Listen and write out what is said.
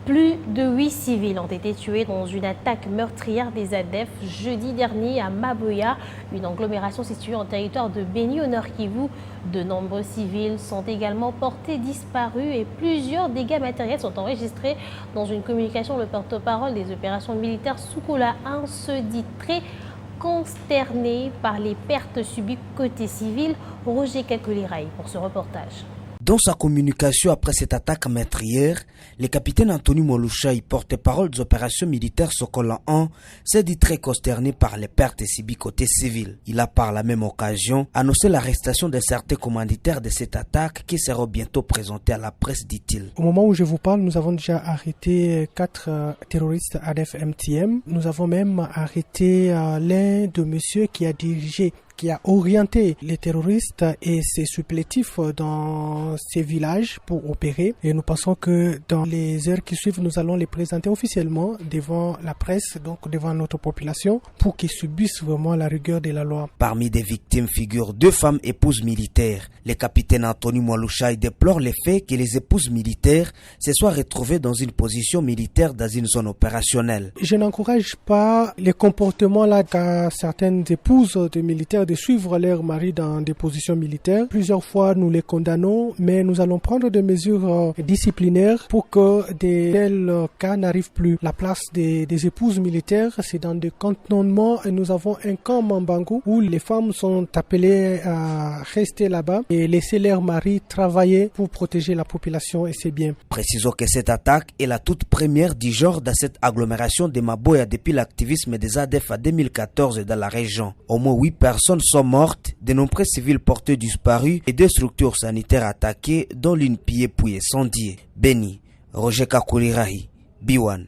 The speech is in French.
Plus de 8 civils ont été tués dans une attaque meurtrière des ADF jeudi dernier à Maboya, une agglomération située en territoire de Béni au Nord Kivu. De nombreux civils sont également portés disparus et plusieurs dégâts matériels sont enregistrés. Dans une communication, le porte-parole des opérations militaires Soukoula 1 se dit très consterné par les pertes subies côté civil. Roger Kakoliraï pour ce reportage. Dans sa communication après cette attaque meurtrière, le capitaine Anthony Molushaï, porte-parole des opérations militaires Sokola 1, s'est dit très consterné par les pertes subies côté civil. Il a par la même occasion annoncé l'arrestation de certains commanditaires de cette attaque qui seront bientôt présentés à la presse, dit-il. Au moment où je vous parle, nous avons déjà arrêté 4 terroristes ADF-MTM. Nous avons même arrêté l'un de messieurs qui a orienté les terroristes et ses supplétifs dans ces villages pour opérer. Et nous pensons que dans les heures qui suivent, nous allons les présenter officiellement devant la presse, donc devant notre population, pour qu'ils subissent vraiment la rigueur de la loi. Parmi des victimes figurent 2 femmes épouses militaires. Le capitaine Anthony Molushaï déplore le fait que les épouses militaires se soient retrouvées dans une position militaire dans une zone opérationnelle. Je n'encourage pas les comportements là qu'a certaines épouses de militaires de suivre leur mari dans des positions militaires. Plusieurs fois, nous les condamnons, mais nous allons prendre des mesures disciplinaires pour que de tels cas n'arrivent plus. La place des épouses militaires, c'est dans des cantonnements et nous avons un camp Mambangu où les femmes sont appelées à rester là-bas et laisser leur mari travailler pour protéger la population et c'est bien. Précisons que cette attaque est la toute première du genre dans cette agglomération de Maboya depuis l'activisme des ADF en 2014 dans la région. Au moins 8 personnes sont mortes, de nombreux civils portés disparus et 2 structures sanitaires attaquées dont l'une pillée puis incendiée. Béni, Roger Kakolirahi, B1.